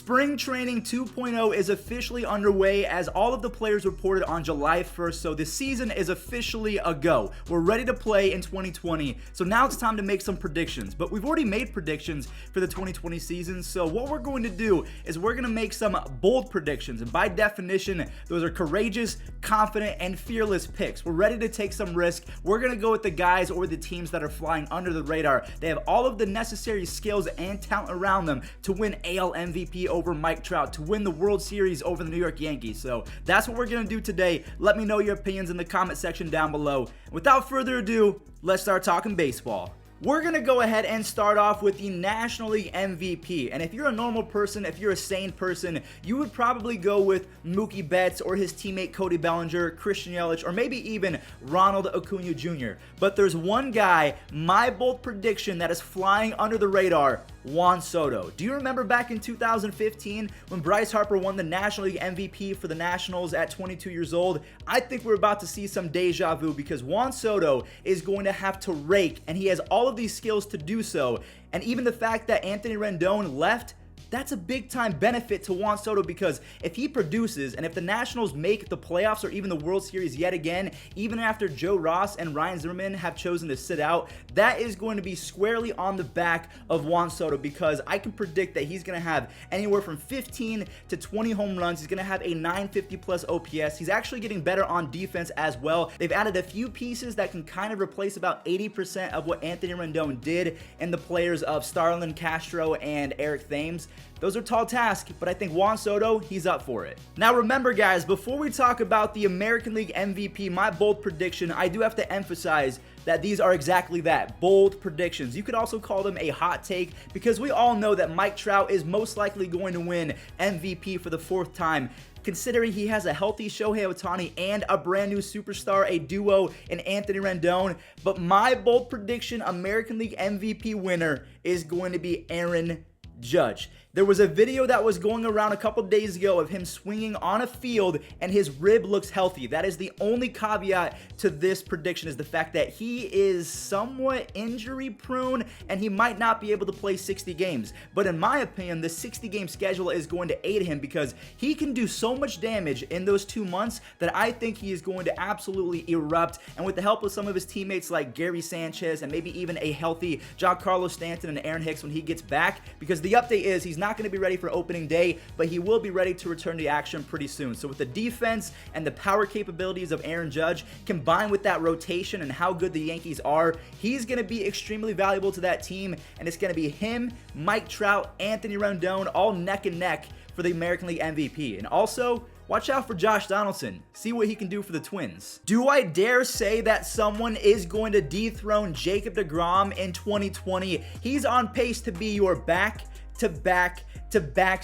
Spring Training 2.0 is officially underway as all of the players reported on July 1st, so the season is officially a go. We're ready to play in 2020, so now it's time to make some predictions. But we've already made predictions for the 2020 season, so what we're going to do is we're going to make some bold predictions, and by definition, those are courageous, confident, and fearless picks. We're ready to take some risk. We're going to go with the guys or the teams that are flying under the radar. They have all of the necessary skills and talent around them to win AL MVP over Mike Trout, to win the World Series over the New York Yankees. So that's what we're going to do today. Let me know your opinions in the comment section down below. Without further ado, let's start talking baseball. We're going to go ahead and start off with the National League MVP. And if you're a normal person, if you're a sane person, you would probably go with Mookie Betts or his teammate Cody Bellinger, Christian Yelich, or maybe even Ronald Acuna Jr. But there's one guy, my bold prediction, that is flying under the radar: Juan Soto. Do you remember back in 2015 when Bryce Harper won the National League MVP for the Nationals at 22 years old? I think we're about to see some deja vu because Juan Soto is going to have to rake, and he has all of these skills to do so. And even the fact that Anthony Rendon left, that's a big time benefit to Juan Soto, because if he produces and if the Nationals make the playoffs or even the World Series yet again, even after Joe Ross and Ryan Zimmerman have chosen to sit out, that is going to be squarely on the back of Juan Soto, because I can predict that he's going to have anywhere from 15 to 20 home runs. He's going to have a 950 plus OPS. He's actually getting better on defense as well. They've added a few pieces that can kind of replace about 80% of what Anthony Rendon did in the players of Starlin Castro and Eric Thames. Those are tall tasks, but I think Juan Soto, he's up for it. Now remember guys, before we talk about the American League MVP, my bold prediction, I do have to emphasize that these are exactly that, bold predictions. You could also call them a hot take, because we all know that Mike Trout is most likely going to win MVP for the 4th time, considering he has a healthy Shohei Ohtani and a brand new superstar, a duo in Anthony Rendon. But my bold prediction, American League MVP winner, is going to be Aaron Judge. There was a video that was going around a couple days ago of him swinging on a field and his rib looks healthy. That is the only caveat to this prediction, is the fact that he is somewhat injury prone and he might not be able to play 60 games. But in my opinion, the 60 game schedule is going to aid him, because he can do so much damage in those 2 months that I think he is going to absolutely erupt. And with the help of some of his teammates like Gary Sanchez and maybe even a healthy Giancarlo Stanton and Aaron Hicks when he gets back, because the update is he's not going to be ready for opening day, but he will be ready to return to action pretty soon. So with the defense and the power capabilities of Aaron Judge, combined with that rotation and how good the Yankees are, he's going to be extremely valuable to that team, and it's going to be him, Mike Trout, Anthony Rendon, all neck and neck for the American League MVP. And also, watch out for Josh Donaldson. See what he can do for the Twins. Do I dare say that someone is going to dethrone Jacob deGrom in 2020? He's on pace to be your back-to-back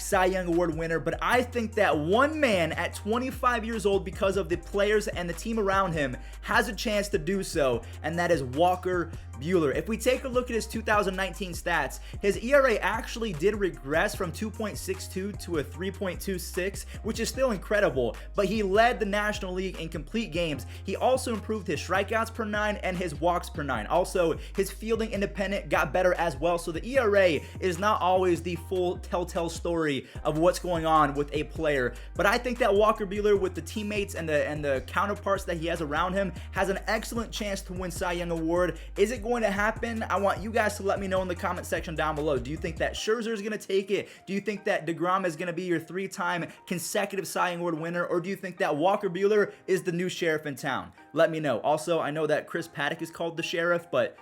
Cy Young Award winner, but I think that one man at 25 years old, because of the players and the team around him, has a chance to do so, and that is Walker Buehler. If we take a look at his 2019 stats, his ERA actually did regress from 2.62 to a 3.26, which is still incredible, but he led the National League in complete games. He also improved his strikeouts per 9 and his walks per 9. Also, his fielding independent got better as well, so the ERA is not always the full telltale story of what's going on with a player. But I think that Walker Buehler, with the teammates and the counterparts that he has around him, has an excellent chance to win Cy Young Award. Is it going to happen? I want you guys to let me know in the comment section down below. Do you think that Scherzer is going to take it? Do you think that deGrom is going to be your 3-time consecutive Cy Young Award winner? Or do you think that Walker Buehler is the new sheriff in town? Let me know. Also, I know that Chris Paddock is called the sheriff, but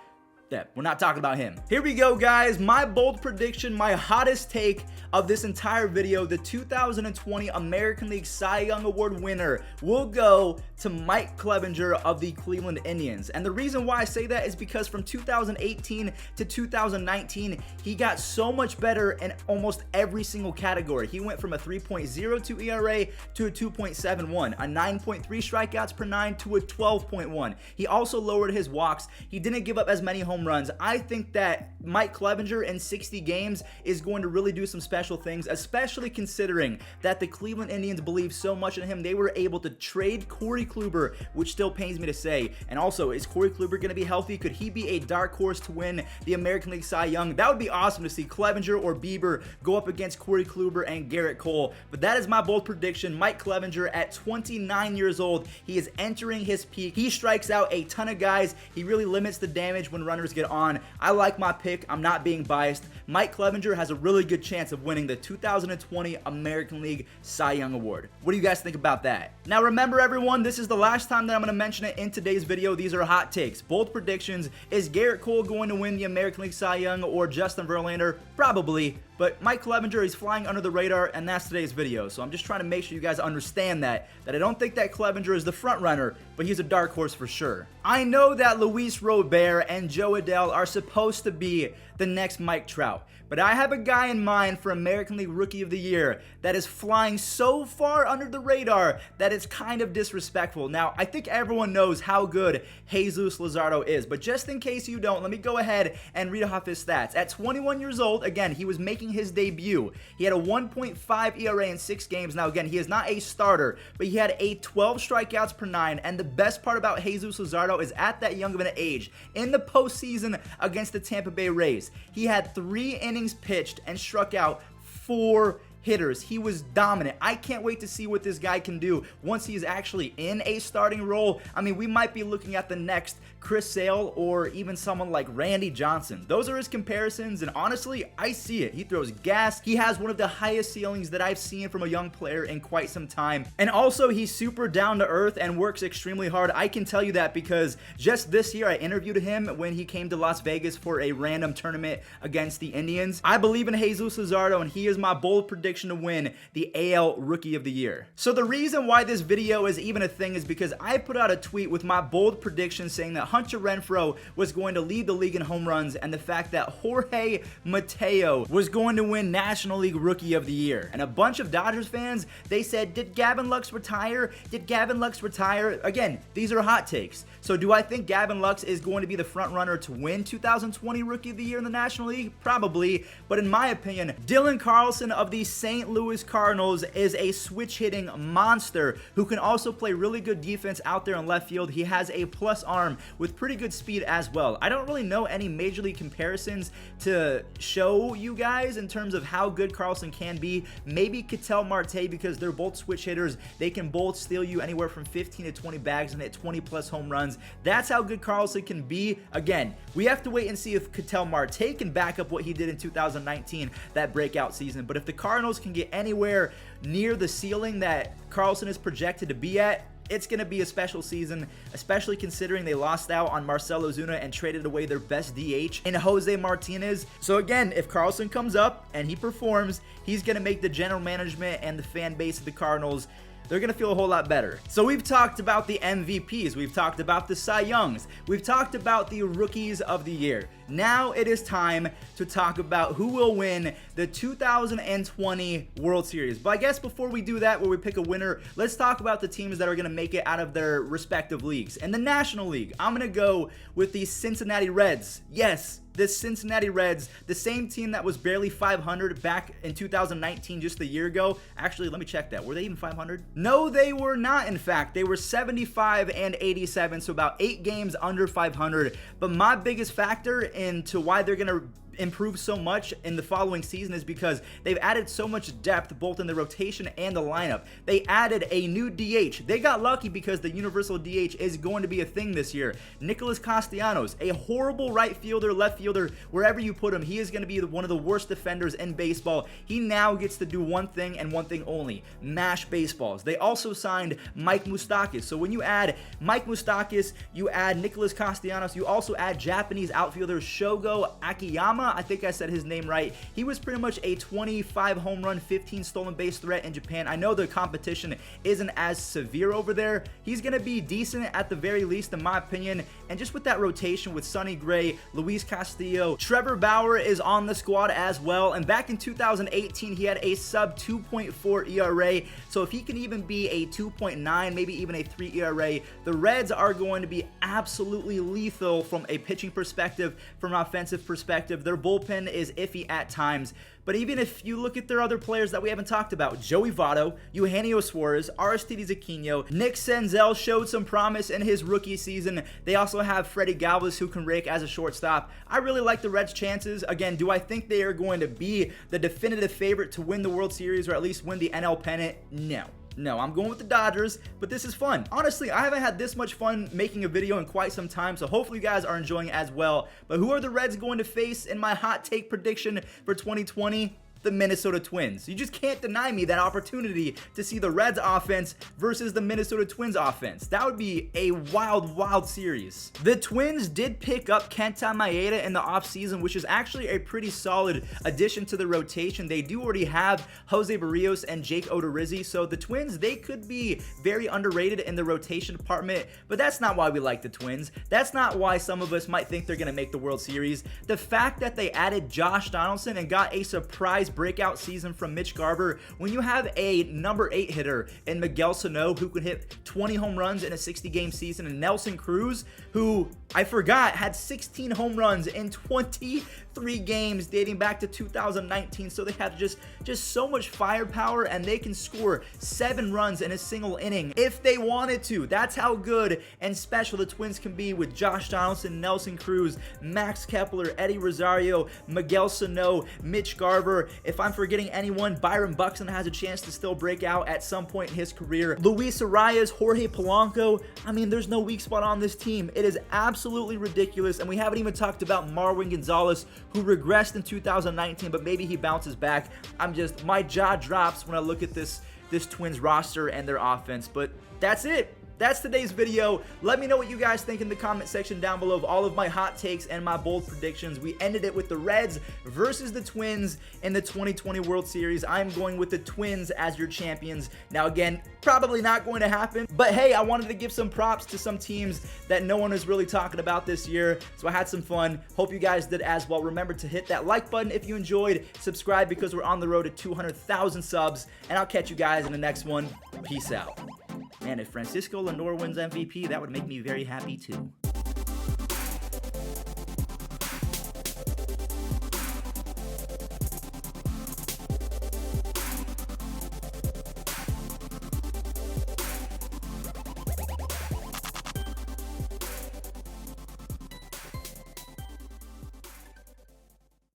yeah, we're not talking about him. Here we go, guys. My bold prediction, my hottest take of this entire video: the 2020 American League Cy Young Award winner will go to Mike Clevinger of the Cleveland Indians. And the reason why I say that is because from 2018 to 2019, he got so much better in almost every single category. He went from a 3.02 ERA to a 2.71, a 9.3 strikeouts per 9 to a 12.1. He also lowered his walks. He didn't give up as many home home runs. I think that Mike Clevinger in 60 games is going to really do some special things, especially considering that the Cleveland Indians believe so much in him. They were able to trade Corey Kluber, which still pains me to say. And also, is Corey Kluber going to be healthy? Could he be a dark horse to win the American League Cy Young? That would be awesome to see Clevinger or Bieber go up against Corey Kluber and Garrett Cole. But that is my bold prediction. Mike Clevinger at 29 years old, he is entering his peak. He strikes out a ton of guys. He really limits the damage when runners get on. I like my pick. I'm not being biased. Mike Clevinger has a really good chance of winning the 2020 American League Cy Young Award. What do you guys think about that? Now remember everyone, this is the last time that I'm going to mention it in today's video. These are hot takes, bold predictions. Is Garrett Cole going to win the American League Cy Young or Justin Verlander? Probably. But Mike Clevinger is flying under the radar, and that's today's video. So I'm just trying to make sure you guys understand that I don't think that Clevinger is the front runner, but he's a dark horse for sure. I know that Luis Robert and Joe Adell are supposed to be the next Mike Trout, but I have a guy in mind for American League Rookie of the Year that is flying so far under the radar that it's kind of disrespectful. Now, I think everyone knows how good Jesus Luzardo is, but just in case you don't, let me go ahead and read off his stats. At 21 years old, again, he was making his debut. He had a 1.5 ERA in 6 games. Now, again, he is not a starter, but he had 12 strikeouts per 9, and the best part about Jesus Luzardo is at that young of an age, in the postseason against the Tampa Bay Rays, he had 3 innings pitched and struck out 4 hitters. He was dominant. I can't wait to see what this guy can do once he is actually in a starting role. I mean, we might be looking at the next Chris Sale or even someone like Randy Johnson. Those are his comparisons, and honestly, I see it. He throws gas. He has one of the highest ceilings that I've seen from a young player in quite some time. And also, he's super down to earth and works extremely hard. I can tell you that because just this year, I interviewed him when he came to Las Vegas for a random tournament against the Indians. I believe in Jesus Luzardo, and he is my bold prediction to win the AL Rookie of the Year. So the reason why this video is even a thing is because I put out a tweet with my bold prediction saying that Hunter Renfroe was going to lead the league in home runs, and the fact that Jorge Mateo was going to win National League Rookie of the Year. And a bunch of Dodgers fans, they said, did Gavin Lux retire? Did Gavin Lux retire? Again, these are hot takes. So do I think Gavin Lux is going to be the front runner to win 2020 Rookie of the Year in the National League? Probably. But in my opinion, Dylan Carlson of the St. Louis Cardinals is a switch-hitting monster who can also play really good defense out there in left field. He has a plus arm with pretty good speed as well. I don't really know any major league comparisons to show you guys in terms of how good Carlson can be. Maybe Ketel Marte, because they're both switch hitters. They can both steal you anywhere from 15 to 20 bags and hit 20 plus home runs. That's how good Carlson can be. Again, we have to wait and see if Ketel Marte can back up what he did in 2019, that breakout season. But if the Cardinals can get anywhere near the ceiling that Carlson is projected to be at, it's going to be a special season, especially considering they lost out on Marcell Ozuna and traded away their best DH in Jose Martinez. So again, if Carlson comes up and he performs, he's going to make the general management and the fan base of the Cardinals, they're going to feel a whole lot better. So we've talked about the MVPs, we've talked about the Cy Youngs, we've talked about the Rookies of the Year. Now it is time to talk about who will win the 2020 World Series. But I guess before we do that, where we pick a winner, let's talk about the teams that are going to make it out of their respective leagues. In the National League, I'm going to go with the Cincinnati Reds. Yes, the Cincinnati Reds, the same team that was barely 500 back in 2019, just a year ago. Actually, let me check that. Were they even 500? No, they were not, in fact. They were 75 and 87, so about 8 games under 500. But my biggest factor into why they're going to improve so much in the following season is because they've added so much depth both in the rotation and the lineup. They added a new DH. They got lucky because the universal DH is going to be a thing this year. Nicholas Castellanos, a horrible right fielder, left fielder, wherever you put him, he is going to be one of the worst defenders in baseball. He now gets to do one thing and one thing only: mash baseballs. They also signed Mike Moustakas. So when you add Mike Moustakas, you add Nicholas Castellanos, you also add Japanese outfielder Shogo Akiyama. Kazuma, I think I said his name right. He was pretty much a 25 home run, 15 stolen base threat in Japan. I know the competition isn't as severe over there. He's going to be decent at the very least, in my opinion. And just with that rotation with Sonny Gray, Luis Castillo, Trevor Bauer is on the squad as well. And back in 2018, he had a sub 2.4 ERA. So if he can even be a 2.9, maybe even a 3 ERA, the Reds are going to be absolutely lethal from a pitching perspective, from an offensive perspective. Their bullpen is iffy at times. But even if you look at their other players that we haven't talked about, Joey Votto, Eugenio Suarez, Aristides Aquino, Nick Senzel showed some promise in his rookie season. They also have Freddie Galvis, who can rake as a shortstop. I really like the Reds' chances. Again, do I think they are going to be the definitive favorite to win the World Series or at least win the NL pennant? No, I'm going with the Dodgers, but this is fun. Honestly, I haven't had this much fun making a video in quite some time, so hopefully you guys are enjoying it as well. But who are the Reds going to face in my hot take prediction for 2020? The Minnesota Twins. You just can't deny me that opportunity to see the Reds offense versus the Minnesota Twins offense. That would be a wild, wild series. The Twins did pick up Kenta Maeda in the offseason, which is actually a pretty solid addition to the rotation. They do already have Jose Barrios and Jake Odorizzi, so the Twins, they could be very underrated in the rotation department, but that's not why we like the Twins. That's not why some of us might think they're going to make the World Series. The fact that they added Josh Donaldson and got a surprise breakout season from Mitch Garver, when you have a number 8 hitter in Miguel Sano who could hit 20 home runs in a 60-game season, and Nelson Cruz, who I forgot had 16 home runs in 23 games dating back to 2019, so they have just so much firepower, and they can score 7 runs in a single inning if they wanted to. That's how good and special the Twins can be with Josh Donaldson, Nelson Cruz, Max Kepler, Eddie Rosario, Miguel Sano, Mitch Garver. If I'm forgetting anyone, Byron Buxton has a chance to still break out at some point in his career. Luis Arias, Jorge Polanco. I mean, there's no weak spot on this team. It is absolutely ridiculous, and we haven't even talked about Marwin Gonzalez, who regressed in 2019, but maybe he bounces back. My jaw drops when I look at this Twins roster and their offense. But that's it. That's today's video. Let me know what you guys think in the comment section down below of all of my hot takes and my bold predictions. We ended it with the Reds versus the Twins in the 2020 World Series. I'm going with the Twins as your champions. Now again, probably not going to happen, but hey, I wanted to give some props to some teams that no one is really talking about this year, so I had some fun. Hope you guys did as well. Remember to hit that like button if you enjoyed, subscribe because we're on the road to 200,000 subs, and I'll catch you guys in the next one. Peace out. And if Francisco Lindor wins MVP, that would make me very happy too.